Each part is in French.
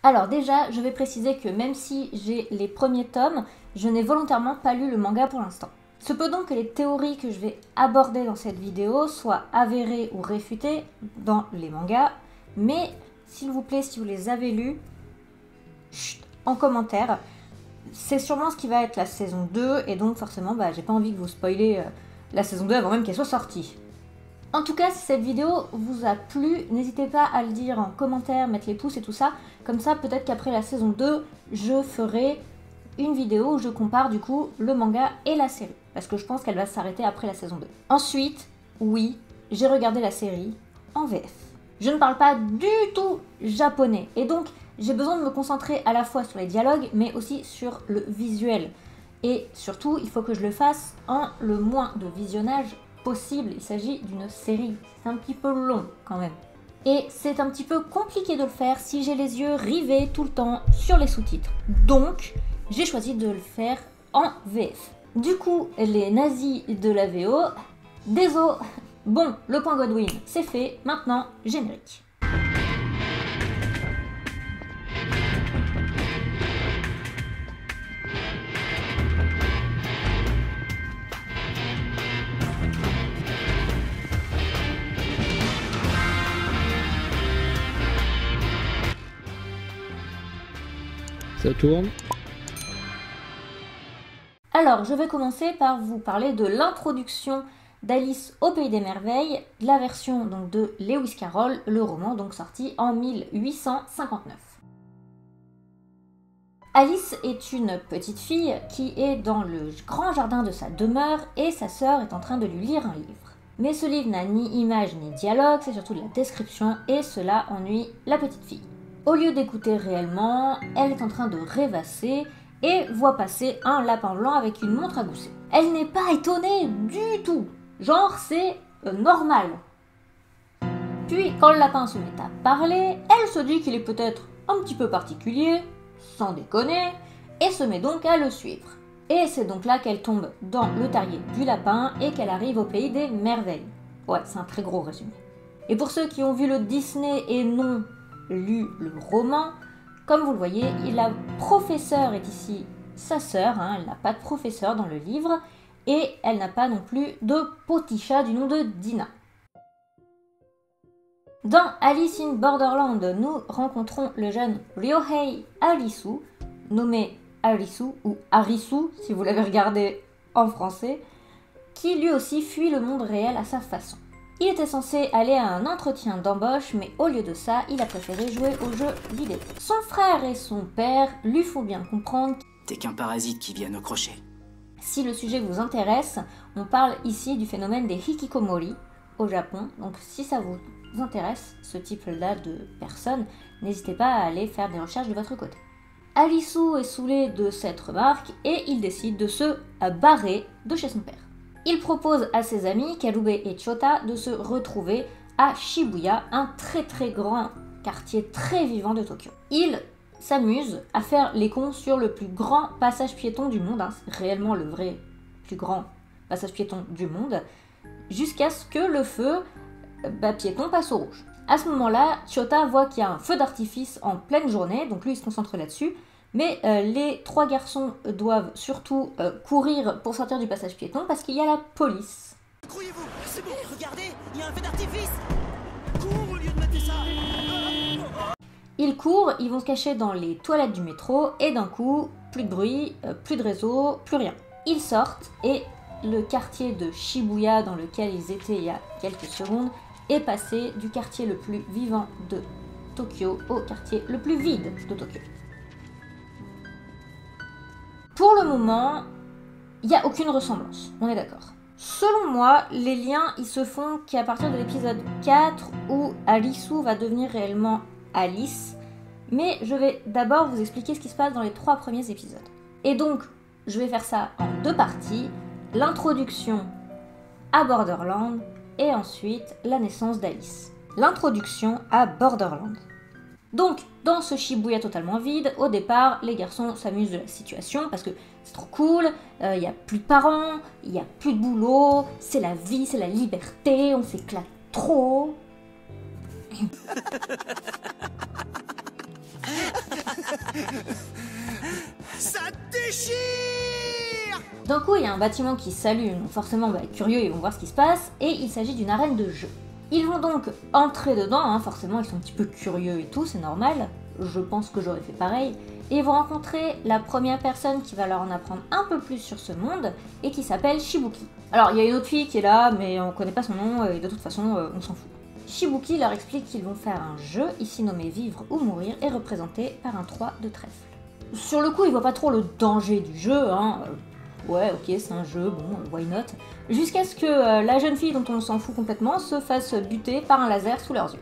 Alors déjà, je vais préciser que même si j'ai les premiers tomes, je n'ai volontairement pas lu le manga pour l'instant. Cependant que les théories que je vais aborder dans cette vidéo soient avérées ou réfutées dans les mangas, mais s'il vous plaît, si vous les avez lus, chut, en commentaire. C'est sûrement ce qui va être la saison 2, et donc forcément, j'ai pas envie que vous spoilez la saison 2 avant même qu'elle soit sortie. En tout cas, si cette vidéo vous a plu, n'hésitez pas à le dire en commentaire, mettre les pouces et tout ça. Comme ça, peut-être qu'après la saison 2, je ferai une vidéo où je compare du coup le manga et la série. Parce que je pense qu'elle va s'arrêter après la saison 2. Ensuite, oui, j'ai regardé la série en VF. Je ne parle pas du tout japonais, et donc j'ai besoin de me concentrer à la fois sur les dialogues, mais aussi sur le visuel. Et surtout, il faut que je le fasse en le moins de visionnage possible. Il s'agit d'une série, c'est un petit peu long quand même. Et c'est un petit peu compliqué de le faire si j'ai les yeux rivés tout le temps sur les sous-titres. Donc, j'ai choisi de le faire en VF. Du coup, les nazis de la VO, désolé. Bon, le point Godwin, c'est fait, maintenant, générique. Ça tourne. Alors, je vais commencer par vous parler de l'introduction d'Alice au Pays des Merveilles, la version donc de Lewis Carroll, le roman donc sorti en 1859. Alice est une petite fille qui est dans le grand jardin de sa demeure et sa sœur est en train de lui lire un livre. Mais ce livre n'a ni image ni dialogue, c'est surtout de la description et cela ennuie la petite fille. Au lieu d'écouter réellement, elle est en train de rêvasser et voit passer un lapin blanc avec une montre à gousset. Elle n'est pas étonnée du tout, genre c'est normal. Puis quand le lapin se met à parler, elle se dit qu'il est peut-être un petit peu particulier, sans déconner, et se met donc à le suivre. Et c'est donc là qu'elle tombe dans le terrier du lapin et qu'elle arrive au Pays des Merveilles. Ouais, c'est un très gros résumé. Et pour ceux qui ont vu le Disney et non lu le roman, comme vous le voyez, la professeure est ici sa sœur, elle n'a pas de professeur dans le livre, et elle n'a pas non plus de petit chat du nom de Dina. Dans Alice in Borderland, nous rencontrons le jeune Ryohei Arisu, nommé Arisu ou Arisu si vous l'avez regardé en français, qui lui aussi fuit le monde réel à sa façon. Il était censé aller à un entretien d'embauche, mais au lieu de ça, il a préféré jouer au jeu vidéo. Son frère et son père lui font bien comprendre T'es qu'un parasite qui vient au crochet. Si le sujet vous intéresse, on parle ici du phénomène des hikikomori au Japon. Donc si ça vous intéresse, ce type-là de personnes, n'hésitez pas à aller faire des recherches de votre côté. Alisu est saoulé de cette remarque et il décide de se barrer de chez son père. Il propose à ses amis, Karube et Chota, de se retrouver à Shibuya, un très grand quartier très vivant de Tokyo. Ils s'amusent à faire les cons sur le plus grand passage piéton du monde, c'est réellement le vrai plus grand passage piéton du monde, jusqu'à ce que le feu piéton passe au rouge. À ce moment-là, Chota voit qu'il y a un feu d'artifice en pleine journée, donc lui il se concentre là-dessus, mais les trois garçons doivent surtout courir pour sortir du passage piéton parce qu'il y a la police. Accroyez-vous, c'est bon, regardez, il y a un feu d'artifice. Cours au lieu de mettre ça. Ils courent, ils vont se cacher dans les toilettes du métro et d'un coup, plus de bruit, plus de réseau, plus rien. Ils sortent et le quartier de Shibuya dans lequel ils étaient il y a quelques secondes est passé du quartier le plus vivant de Tokyo au quartier le plus vide de Tokyo. Pour le moment, il n'y a aucune ressemblance, on est d'accord. Selon moi, les liens ils se font qu'à partir de l'épisode 4 où Arisu va devenir réellement Alice, mais je vais d'abord vous expliquer ce qui se passe dans les 3 premiers épisodes. Et donc, je vais faire ça en 2 parties, l'introduction à Borderland et ensuite la naissance d'Alice. L'introduction à Borderland. Donc, dans ce Shibuya totalement vide, au départ, les garçons s'amusent de la situation parce que c'est trop cool, il n'y a plus de parents, il n'y a plus de boulot, c'est la vie, c'est la liberté, on s'éclate trop. Ça déchire! D'un coup, il y a un bâtiment qui s'allume, donc forcément, curieux, ils vont voir ce qui se passe, et il s'agit d'une arène de jeu. Ils vont donc entrer dedans, hein, forcément, ils sont un petit peu curieux et tout, c'est normal, je pense que j'aurais fait pareil, et ils vont rencontrer la première personne qui va leur en apprendre un peu plus sur ce monde, et qui s'appelle Shibuki. Alors, il y a une autre fille qui est là, mais on connaît pas son nom, et de toute façon, on s'en fout. Shibuki leur explique qu'ils vont faire un jeu, ici nommé Vivre ou Mourir, et représenté par un 3 de trèfle. Sur le coup, ils voient pas trop le danger du jeu, hein. Ouais, ok, c'est un jeu, bon, why not. Jusqu'à ce que la jeune fille dont on s'en fout complètement se fasse buter par un laser sous leurs yeux.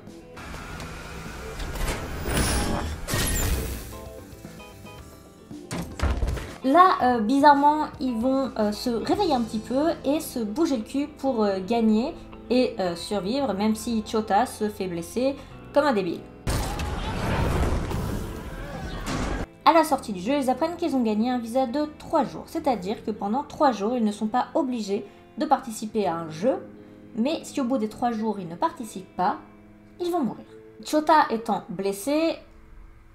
Là, bizarrement, ils vont se réveiller un petit peu et se bouger le cul pour gagner et survivre, même si Chota se fait blesser comme un débile. À la sortie du jeu, ils apprennent qu'ils ont gagné un visa de 3 jours, c'est-à-dire que pendant 3 jours, ils ne sont pas obligés de participer à un jeu, mais si au bout des 3 jours, ils ne participent pas, ils vont mourir. Chota étant blessé,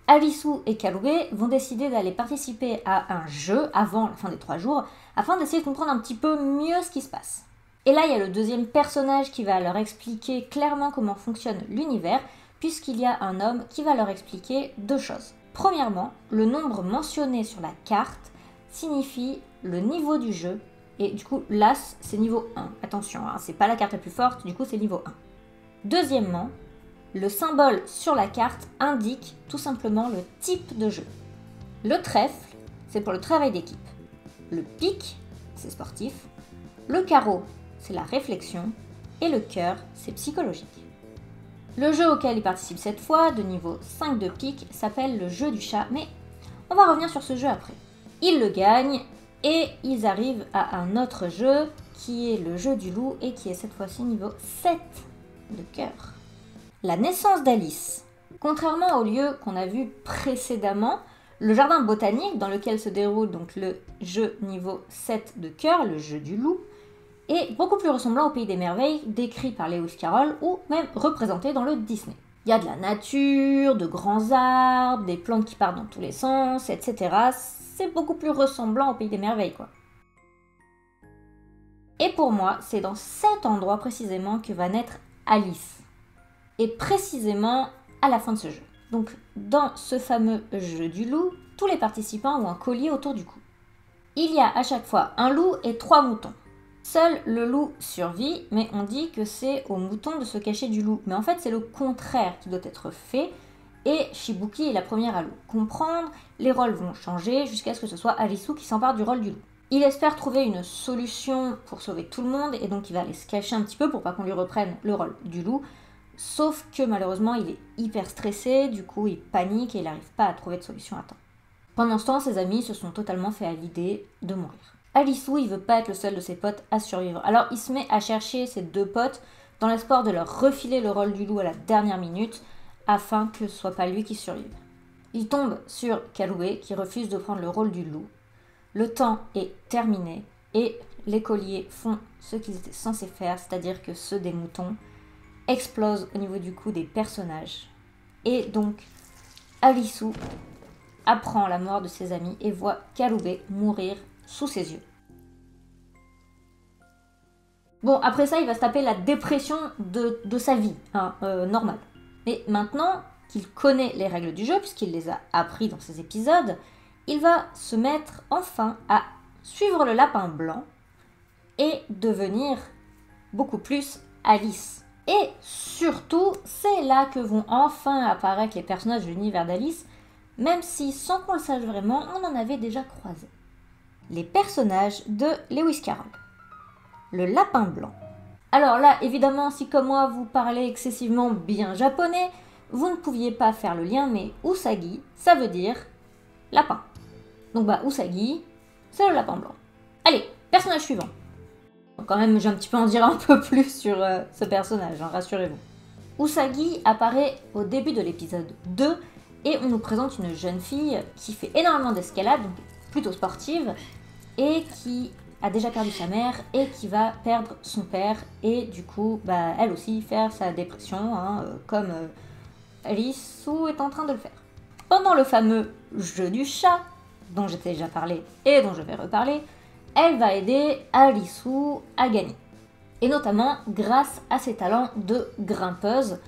Arisu et Karube vont décider d'aller participer à un jeu avant la fin des 3 jours, afin d'essayer de comprendre un petit peu mieux ce qui se passe. Et là, il y a le deuxième personnage qui va leur expliquer clairement comment fonctionne l'univers, puisqu'il y a un homme qui va leur expliquer 2 choses. Premièrement, le nombre mentionné sur la carte signifie le niveau du jeu, et du coup, l'As, c'est niveau 1. Attention, hein, c'est pas la carte la plus forte, du coup, c'est niveau 1. Deuxièmement, le symbole sur la carte indique tout simplement le type de jeu. Le trèfle, c'est pour le travail d'équipe. Le pic, c'est sportif. Le carreau, c'est la réflexion. Et le cœur, c'est psychologique. Le jeu auquel il participe cette fois, de niveau 5 de pique, s'appelle le jeu du chat, mais on va revenir sur ce jeu après. Ils le gagnent et ils arrivent à un autre jeu qui est le jeu du loup et qui est cette fois-ci niveau 7 de cœur. La naissance d'Alice. Contrairement au lieu qu'on a vu précédemment, le jardin botanique dans lequel se déroule donc le jeu niveau 7 de cœur, le jeu du loup, est beaucoup plus ressemblant au Pays des Merveilles décrit par Lewis Carroll ou même représenté dans le Disney. Il y a de la nature, de grands arbres, des plantes qui partent dans tous les sens, etc. C'est beaucoup plus ressemblant au Pays des Merveilles, quoi. Et pour moi, c'est dans cet endroit précisément que va naître Alice. Et précisément à la fin de ce jeu. Donc, dans ce fameux jeu du loup, tous les participants ont un collier autour du cou. Il y a à chaque fois un loup et 3 moutons. Seul le loup survit, mais on dit que c'est au mouton de se cacher du loup. Mais en fait, c'est le contraire qui doit être fait. Et Shibuki est la première à le comprendre. Les rôles vont changer jusqu'à ce que ce soit Arisu qui s'empare du rôle du loup. Il espère trouver une solution pour sauver tout le monde, et donc il va aller se cacher un petit peu pour pas qu'on lui reprenne le rôle du loup. Sauf que malheureusement, il est hyper stressé, du coup il panique et il n'arrive pas à trouver de solution à temps. Pendant ce temps, ses amis se sont totalement fait à l'idée de mourir. Arisu, il veut pas être le seul de ses potes à survivre. Alors il se met à chercher ses 2 potes dans l'espoir de leur refiler le rôle du loup à la dernière minute afin que ce soit pas lui qui survive. Il tombe sur Karube qui refuse de prendre le rôle du loup. Le temps est terminé et les colliers font ce qu'ils étaient censés faire, c'est-à-dire que ceux des moutons explosent au niveau du cou des personnages. Et donc Arisu apprend la mort de ses amis et voit Karube mourir sous ses yeux. Bon, après ça, il va se taper la dépression de sa vie, hein, normale. Mais maintenant qu'il connaît les règles du jeu, puisqu'il les a appris dans ses épisodes, il va se mettre enfin à suivre le lapin blanc et devenir beaucoup plus Alice. Et surtout, c'est là que vont enfin apparaître les personnages de l'univers d'Alice, même si, sans qu'on le sache vraiment, on en avait déjà croisé. Les personnages de Lewis Carroll. Le lapin blanc. Alors là, évidemment, si comme moi vous parlez excessivement bien japonais, vous ne pouviez pas faire le lien, mais Usagi, ça veut dire lapin. Donc Usagi, c'est le lapin blanc. Allez, personnage suivant. Donc, quand même, j'ai un petit peu en dire un peu plus sur ce personnage, hein, rassurez-vous. Usagi apparaît au début de l'épisode 2 et on nous présente une jeune fille qui fait énormément d'escalade, donc plutôt sportive, et qui a déjà perdu sa mère et qui va perdre son père et du coup, elle aussi faire sa dépression, hein, comme Alice est en train de le faire. Pendant le fameux jeu du chat, dont j'ai déjà parlé et dont je vais reparler, elle va aider Alisu à gagner. Et notamment grâce à ses talents de grimpeuse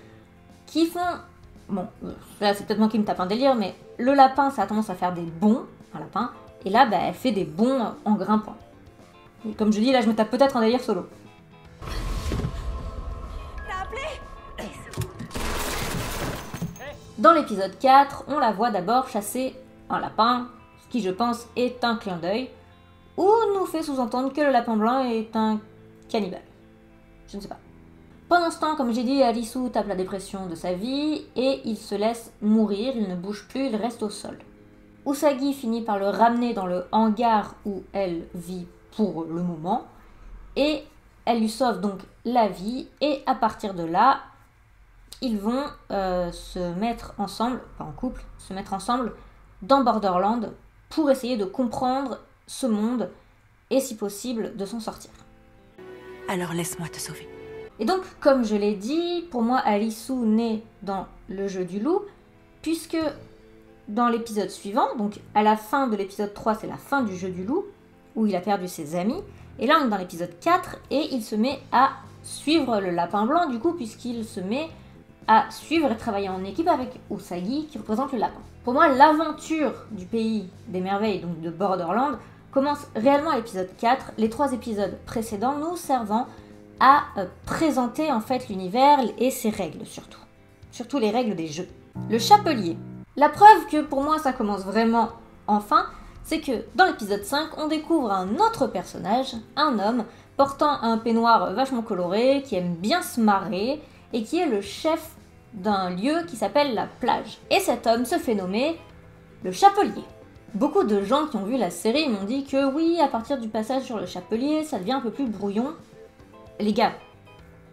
qui font... Bon, là c'est peut-être moi qui me tape un délire, mais le lapin ça a tendance à faire des bonds, un lapin, et là bah, elle fait des bonds en grimpant. Et comme je dis, là je me tape peut-être un délire solo. T'as appelé? Dans l'épisode 4, on la voit d'abord chasser un lapin, ce qui je pense est un clin d'œil, ou nous fait sous-entendre que le lapin blanc est un cannibale. Je ne sais pas. Pendant ce temps, comme j'ai dit, Alisu tape la dépression de sa vie et il se laisse mourir, il ne bouge plus, il reste au sol. Usagi finit par le ramener dans le hangar où elle vit pour le moment et elle lui sauve donc la vie et à partir de là, ils vont se mettre ensemble, pas en couple, se mettre ensemble dans Borderland pour essayer de comprendre ce monde et si possible de s'en sortir. Alors laisse-moi te sauver. Et donc, comme je l'ai dit, pour moi, Alisu naît dans le jeu du loup, puisque dans l'épisode suivant, donc à la fin de l'épisode 3, c'est la fin du jeu du loup, où il a perdu ses amis, et là on est dans l'épisode 4, et il se met à suivre le lapin blanc, du coup, puisqu'il se met à suivre et travailler en équipe avec Usagi, qui représente le lapin. Pour moi, l'aventure du pays des merveilles, donc de Borderland, commence réellement à l'épisode 4, les 3 épisodes précédents nous servant à présenter en fait l'univers et ses règles surtout les règles des jeux. Le chapelier. La preuve que pour moi ça commence vraiment enfin, c'est que dans l'épisode 5, on découvre un autre personnage, un homme portant un peignoir vachement coloré, qui aime bien se marrer et qui est le chef d'un lieu qui s'appelle la plage. Et cet homme se fait nommer le chapelier. Beaucoup de gens qui ont vu la série m'ont dit que oui, à partir du passage sur le chapelier, ça devient un peu plus brouillon. Les gars,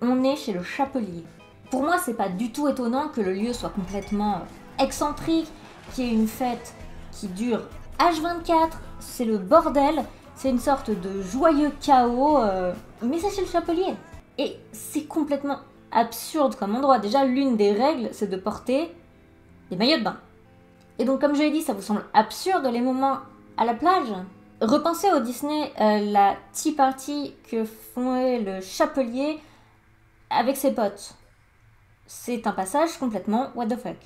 on est chez le chapelier. Pour moi, c'est pas du tout étonnant que le lieu soit complètement excentrique, qu'il y ait une fête qui dure H24, c'est le bordel, c'est une sorte de joyeux chaos, mais c'est chez le chapelier. Et c'est complètement absurde comme endroit. Déjà, l'une des règles, c'est de porter des maillots de bain. Et donc, comme je l'ai dit, ça vous semble absurde les moments à la plage ? Repensez au Disney, la tea party que font le chapelier avec ses potes. C'est un passage complètement what the fuck.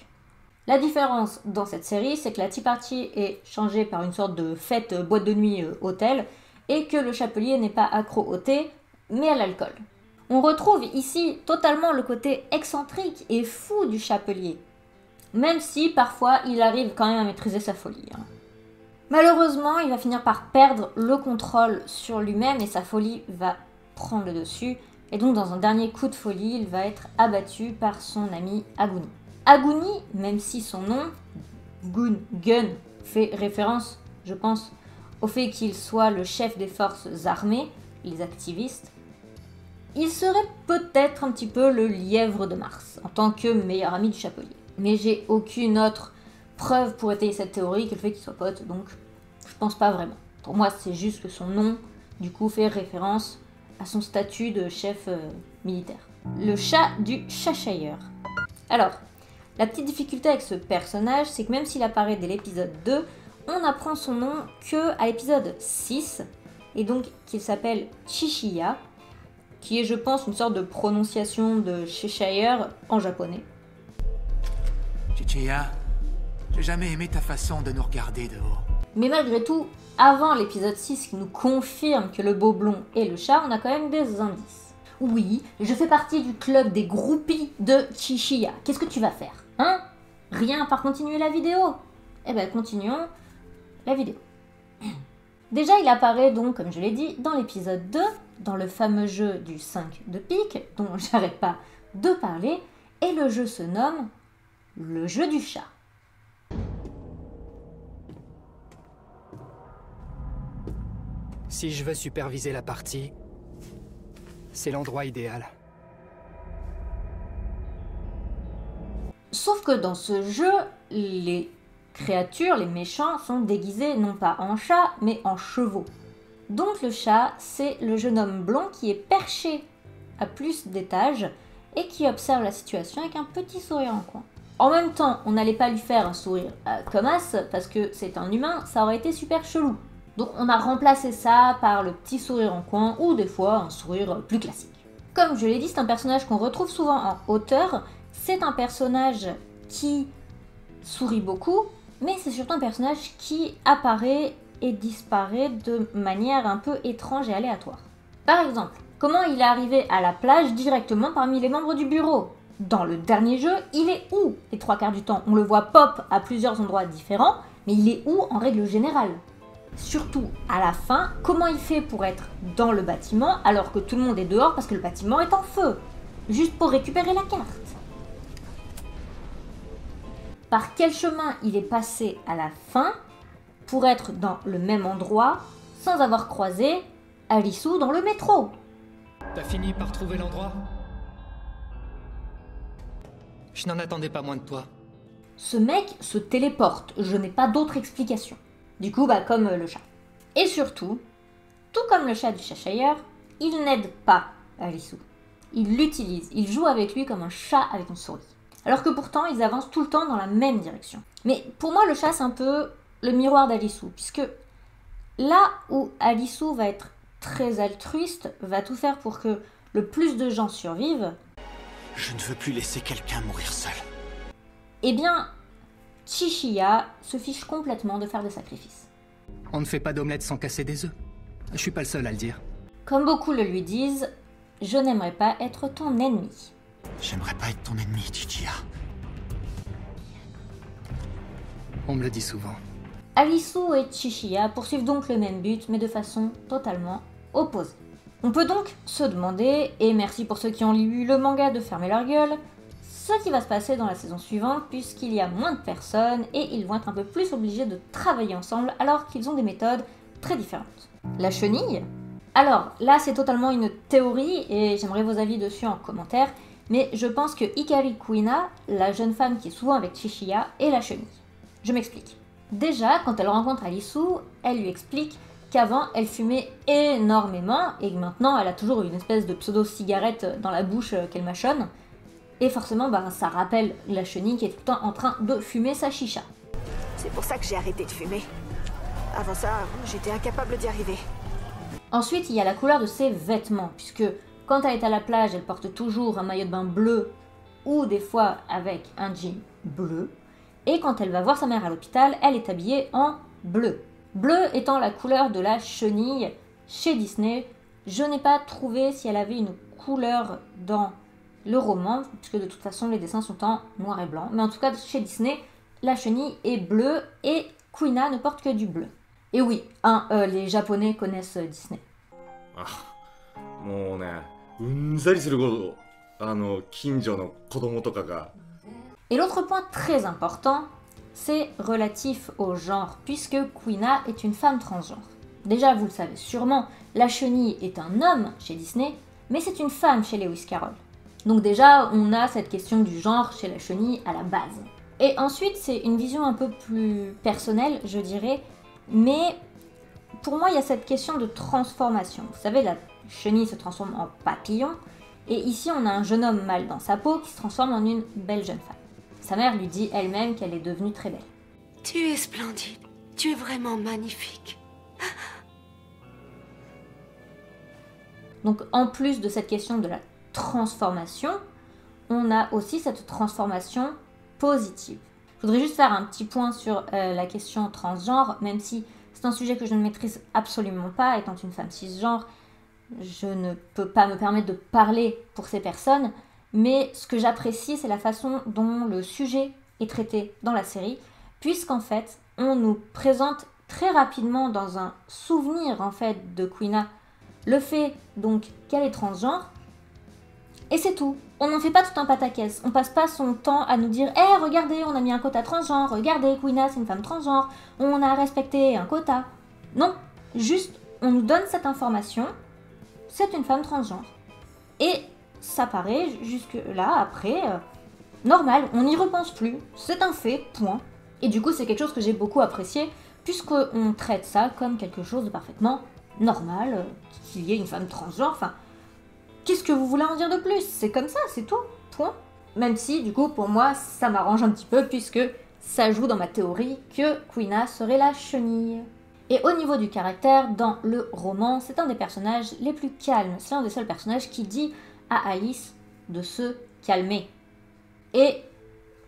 La différence dans cette série, c'est que la tea party est changée par une sorte de fête boîte de nuit hôtel et que le chapelier n'est pas accro au thé, mais à l'alcool. On retrouve ici totalement le côté excentrique et fou du chapelier, même si parfois il arrive quand même à maîtriser sa folie. Malheureusement, il va finir par perdre le contrôle sur lui-même et sa folie va prendre le dessus. Et donc, dans un dernier coup de folie, il va être abattu par son ami Aguni. Aguni, même si son nom, Gun, fait référence, je pense, au fait qu'il soit le chef des forces armées, les activistes, il serait peut-être un petit peu le lièvre de Mars, en tant que meilleur ami du chapelier. Mais j'ai aucune autre preuve pour étayer cette théorie que le fait qu'ils soient potes, donc je pense pas vraiment. Pour moi, c'est juste que son nom, du coup, fait référence à son statut de chef militaire. Le chat du Cheshire. Alors, la petite difficulté avec ce personnage, c'est que même s'il apparaît dès l'épisode 2, on apprend son nom que à l'épisode 6, et donc qu'il s'appelle Chishiya, qui est, je pense, une sorte de prononciation de Cheshire en japonais. Chichiya, j'ai jamais aimé ta façon de nous regarder de haut. Mais malgré tout, avant l'épisode 6 qui nous confirme que le beau blond est le chat, on a quand même des indices. Oui, je fais partie du club des groupies de Chishiya. Qu'est-ce que tu vas faire ? Hein ? Rien à part continuer la vidéo ? Eh ben, continuons la vidéo. Déjà, il apparaît donc, comme je l'ai dit, dans l'épisode 2, dans le fameux jeu du 5 de pique, dont j'arrête pas de parler, et le jeu se nomme le jeu du chat. Si je veux superviser la partie, c'est l'endroit idéal. Sauf que dans ce jeu, les créatures, les méchants, sont déguisés non pas en chats, mais en chevaux. Donc le chat, c'est le jeune homme blond qui est perché à plus d'étages et qui observe la situation avec un petit sourire en coin. En même temps, on n'allait pas lui faire un sourire comme as, parce que c'est un humain, ça aurait été super chelou. Donc on a remplacé ça par le petit sourire en coin, ou des fois un sourire plus classique. Comme je l'ai dit, c'est un personnage qu'on retrouve souvent en hauteur, c'est un personnage qui sourit beaucoup, mais c'est surtout un personnage qui apparaît et disparaît de manière un peu étrange et aléatoire. Par exemple, comment il est arrivé à la plage directement parmi les membres du bureau? Dans le dernier jeu, il est où les 3/4 du temps? On le voit pop à plusieurs endroits différents, mais il est où en règle générale? Surtout à la fin, comment il fait pour être dans le bâtiment alors que tout le monde est dehors parce que le bâtiment est en feu? Juste pour récupérer la carte. Par quel chemin il est passé à la fin pour être dans le même endroit sans avoir croisé Alisu dans le métro? T'as fini par trouver l'endroit? Je n'en attendais pas moins de toi. Ce mec se téléporte, je n'ai pas d'autre explication. Du coup, comme le chat. Et surtout, tout comme le chat du Cheshire, il n'aide pas Alisu. Il l'utilise, il joue avec lui comme un chat avec une souris. Alors que pourtant, ils avancent tout le temps dans la même direction. Mais pour moi, le chat, c'est un peu le miroir d'Alisu, puisque là où Alisu va être très altruiste, va tout faire pour que le plus de gens survivent, Je ne veux plus laisser quelqu'un mourir seul. eh bien, Chishiya se fiche complètement de faire des sacrifices. On ne fait pas d'omelette sans casser des œufs. Je suis pas le seul à le dire. Comme beaucoup le lui disent, je n'aimerais pas être ton ennemi. J'aimerais pas être ton ennemi, Chichiya. On me le dit souvent. Alisu et Chishiya poursuivent donc le même but, mais de façon totalement opposée. On peut donc se demander, et merci pour ceux qui ont lu le manga de fermer leur gueule, ce qui va se passer dans la saison suivante, puisqu'il y a moins de personnes et ils vont être un peu plus obligés de travailler ensemble alors qu'ils ont des méthodes très différentes. La chenille? Alors là c'est totalement une théorie et j'aimerais vos avis dessus en commentaire, mais je pense que Hikari Kuina, la jeune femme qui est souvent avec Chishiya, est la chenille. Je m'explique. Déjà, quand elle rencontre Alisu, elle lui explique qu'avant elle fumait énormément et que maintenant elle a toujours une espèce de pseudo-cigarette dans la bouche qu'elle mâchonne. Et forcément, ça rappelle la chenille qui est tout le temps en train de fumer sa chicha. C'est pour ça que j'ai arrêté de fumer. Avant ça, j'étais incapable d'y arriver. Ensuite, il y a la couleur de ses vêtements, puisque quand elle est à la plage, elle porte toujours un maillot de bain bleu ou des fois avec un jean bleu. Et quand elle va voir sa mère à l'hôpital, elle est habillée en bleu. Bleu étant la couleur de la chenille chez Disney. Je n'ai pas trouvé si elle avait une couleur dans le roman, puisque de toute façon les dessins sont en noir et blanc. Mais en tout cas, chez Disney, la chenille est bleue et Kuina ne porte que du bleu. Et oui, les Japonais connaissent Disney. もうねうんざりすること近所の子供とかが Et l'autre point très important, c'est relatif au genre, puisque Kuina est une femme transgenre. Déjà, vous le savez sûrement, la chenille est un homme chez Disney, mais c'est une femme chez Lewis Carroll. Donc déjà, on a cette question du genre chez la chenille à la base. Et ensuite, c'est une vision un peu plus personnelle, je dirais, mais pour moi, il y a cette question de transformation. Vous savez, la chenille se transforme en papillon, et ici, on a un jeune homme mâle dans sa peau qui se transforme en une belle jeune femme. Sa mère lui dit elle-même qu'elle est devenue très belle. Tu es splendide. Tu es vraiment magnifique. Donc en plus de cette question de la transformation, on a aussi cette transformation positive. Je voudrais juste faire un petit point sur la question transgenre, même si c'est un sujet que je ne maîtrise absolument pas, étant une femme cisgenre, je ne peux pas me permettre de parler pour ces personnes, mais ce que j'apprécie, c'est la façon dont le sujet est traité dans la série, puisqu'en fait, on nous présente très rapidement dans un souvenir en fait de Kuina le fait donc qu'elle est transgenre, et c'est tout. On n'en fait pas tout un pataquès. On passe pas son temps à nous dire « regardez, on a mis un quota transgenre, regardez, Kuina c'est une femme transgenre, on a respecté un quota. » Non, juste on nous donne cette information, c'est une femme transgenre. Et ça paraît jusque-là, après, normal, on n'y repense plus, c'est un fait, point. Et du coup, c'est quelque chose que j'ai beaucoup apprécié, puisqu'on traite ça comme quelque chose de parfaitement normal, qu'il y ait une femme transgenre, enfin, qu'est-ce que vous voulez en dire de plus? C'est comme ça, c'est tout, point. Même si, du coup, pour moi, ça m'arrange un petit peu puisque ça joue dans ma théorie que Quina serait la chenille. Et au niveau du caractère, dans le roman, c'est un des personnages les plus calmes. C'est un des seuls personnages qui dit à Alice de se calmer. Et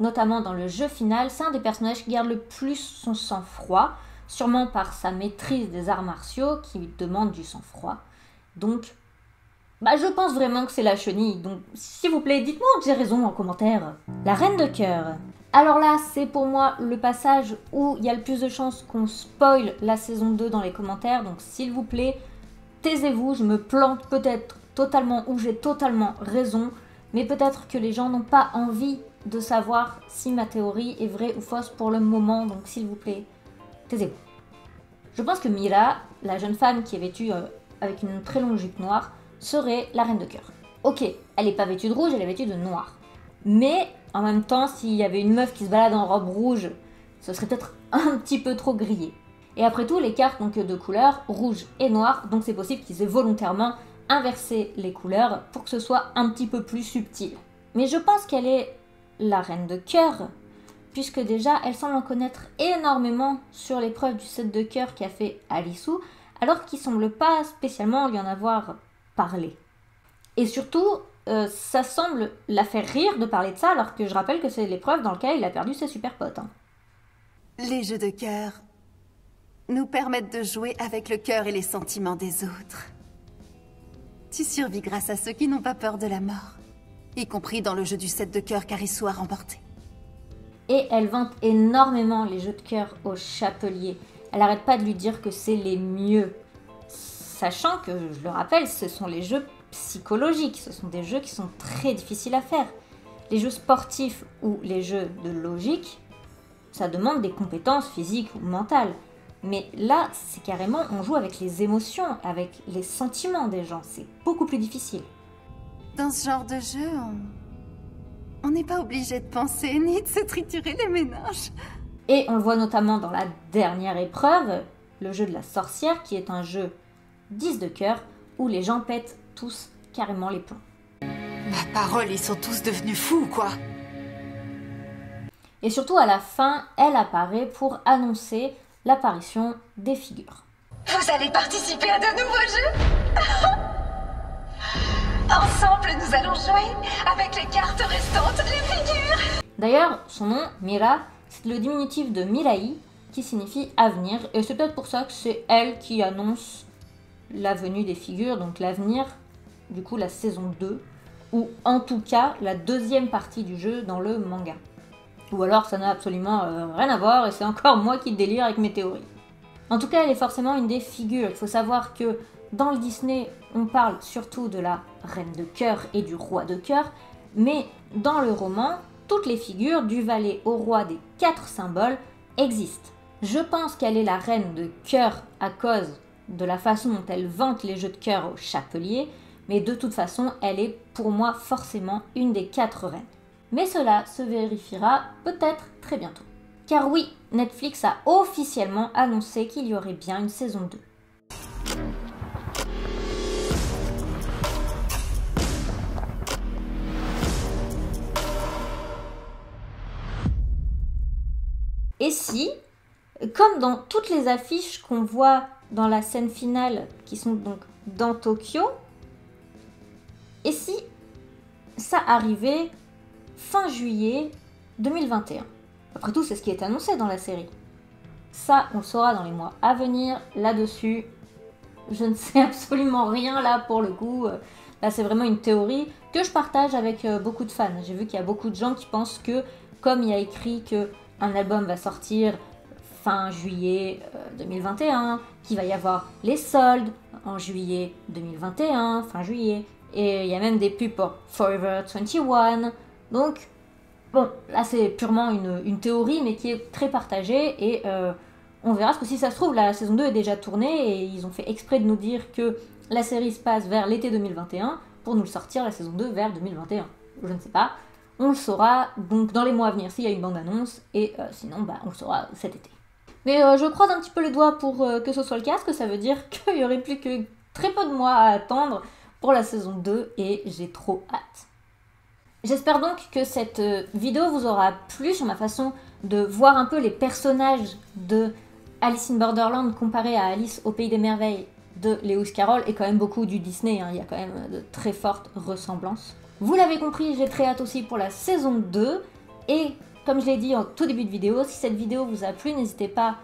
notamment dans le jeu final, c'est un des personnages qui garde le plus son sang-froid, sûrement par sa maîtrise des arts martiaux qui lui demande du sang-froid. Donc, je pense vraiment que c'est la chenille. Donc, s'il vous plaît, dites-moi que j'ai raison en commentaire. La reine de cœur. Alors là, c'est pour moi le passage où il y a le plus de chances qu'on spoil la saison 2 dans les commentaires. Donc, s'il vous plaît, taisez-vous. Je me plante peut-être totalement ou j'ai totalement raison. Mais peut-être que les gens n'ont pas envie de savoir si ma théorie est vraie ou fausse pour le moment. Donc, s'il vous plaît, taisez-vous. Je pense que Mira, la jeune femme qui est vêtue avec une très longue jupe noire, serait la reine de cœur. Ok, elle n'est pas vêtue de rouge, elle est vêtue de noir. Mais en même temps, s'il y avait une meuf qui se balade en robe rouge, ce serait peut-être un petit peu trop grillé. Et après tout, les cartes n'ont que deux couleurs, rouge et noir, donc c'est possible qu'ils aient volontairement inversé les couleurs pour que ce soit un petit peu plus subtil. Mais je pense qu'elle est la reine de cœur, puisque déjà, elle semble en connaître énormément sur l'épreuve du 7 de cœur qu'a fait Alicou, alors qu'il semble pas spécialement lui en avoir parlé. Et surtout, ça semble la faire rire de parler de ça, alors que je rappelle que c'est l'épreuve dans laquelle il a perdu ses super potes. Les jeux de cœur nous permettent de jouer avec le cœur et les sentiments des autres. Tu survis grâce à ceux qui n'ont pas peur de la mort, y compris dans le jeu du 7 de cœur qu'Arisou a remporté. Et elle vante énormément les jeux de cœur au chapelier. Elle arrête pas de lui dire que c'est les mieux. Sachant que, je le rappelle, ce sont les jeux psychologiques. Ce sont des jeux qui sont très difficiles à faire. Les jeux sportifs ou les jeux de logique, ça demande des compétences physiques ou mentales. Mais là, c'est carrément, on joue avec les émotions, avec les sentiments des gens. C'est beaucoup plus difficile. Dans ce genre de jeu, on n'est pas obligé de penser ni de se triturer les méninges. Et on le voit notamment dans la dernière épreuve, le jeu de la sorcière, qui est un jeu 10 de cœur, où les gens pètent tous carrément les plombs. Ma parole, ils sont tous devenus fous, quoi. Et surtout, à la fin, elle apparaît pour annoncer l'apparition des figures. Vous allez participer à de nouveaux jeux? Ensemble, nous allons jouer avec les cartes restantes, les figures. D'ailleurs, son nom, Mira, c'est le diminutif de Mirai, qui signifie avenir, et c'est peut-être pour ça que c'est elle qui annonce la venue des figures, donc l'avenir, du coup la saison 2, ou en tout cas la deuxième partie du jeu dans le manga. Ou alors ça n'a absolument rien à voir, et c'est encore moi qui délire avec mes théories. En tout cas, elle est forcément une des figures. Il faut savoir que dans le Disney, on parle surtout de la reine de cœur et du roi de cœur, mais dans le roman, toutes les figures, du valet au roi des 4 symboles, existent. Je pense qu'elle est la reine de cœur à cause de la façon dont elle vante les jeux de cœur au chapelier, mais de toute façon, elle est pour moi forcément une des 4 reines. Mais cela se vérifiera peut-être très bientôt. Car oui, Netflix a officiellement annoncé qu'il y aurait bien une saison 2. Et si, comme dans toutes les affiches qu'on voit dans la scène finale, qui sont donc dans Tokyo, et si ça arrivait fin juillet 2021? Après tout, c'est ce qui est annoncé dans la série. Ça, on le saura dans les mois à venir. Là-dessus, je ne sais absolument rien là pour le coup. Là, c'est vraiment une théorie que je partage avec beaucoup de fans. J'ai vu qu'il y a beaucoup de gens qui pensent que, comme il y a écrit qu'un album va sortir fin juillet 2021, qu'il va y avoir les soldes en juillet 2021, fin juillet, et il y a même des pubs pour Forever 21. Donc, bon, là c'est purement une théorie, mais qui est très partagée, et on verra, parce que si ça se trouve, la saison 2 est déjà tournée, et ils ont fait exprès de nous dire que la série se passe vers l'été 2021, pour nous le sortir, la saison 2, vers 2021. Je ne sais pas, on le saura donc dans les mois à venir s'il y a une bande-annonce, et sinon, on le saura cet été. Mais je croise un petit peu les doigts pour que ce soit le cas, parce que ça veut dire qu'il n'y aurait plus que très peu de mois à attendre pour la saison 2, et j'ai trop hâte. J'espère donc que cette vidéo vous aura plu sur ma façon de voir un peu les personnages de Alice in Borderland comparés à Alice au Pays des Merveilles de Lewis Carroll, et quand même beaucoup du Disney, hein. Il y a quand même de très fortes ressemblances. Vous l'avez compris, j'ai très hâte aussi pour la saison 2, et comme je l'ai dit en tout début de vidéo, si cette vidéo vous a plu, n'hésitez pas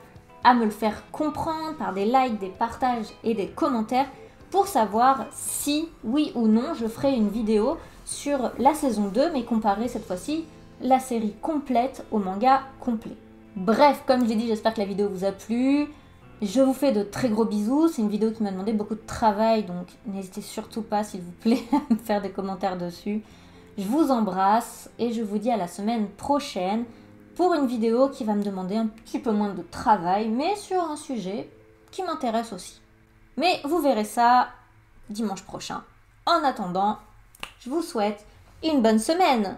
à me le faire comprendre par des likes, des partages et des commentaires pour savoir si, oui ou non, je ferai une vidéo sur la saison 2, mais comparer cette fois-ci la série complète au manga complet. Bref, comme je l'ai dit, j'espère que la vidéo vous a plu. Je vous fais de très gros bisous. C'est une vidéo qui m'a demandé beaucoup de travail, donc n'hésitez surtout pas, s'il vous plaît, à me faire des commentaires dessus. Je vous embrasse et je vous dis à la semaine prochaine pour une vidéo qui va me demander un petit peu moins de travail, mais sur un sujet qui m'intéresse aussi. Mais vous verrez ça dimanche prochain. En attendant, je vous souhaite une bonne semaine!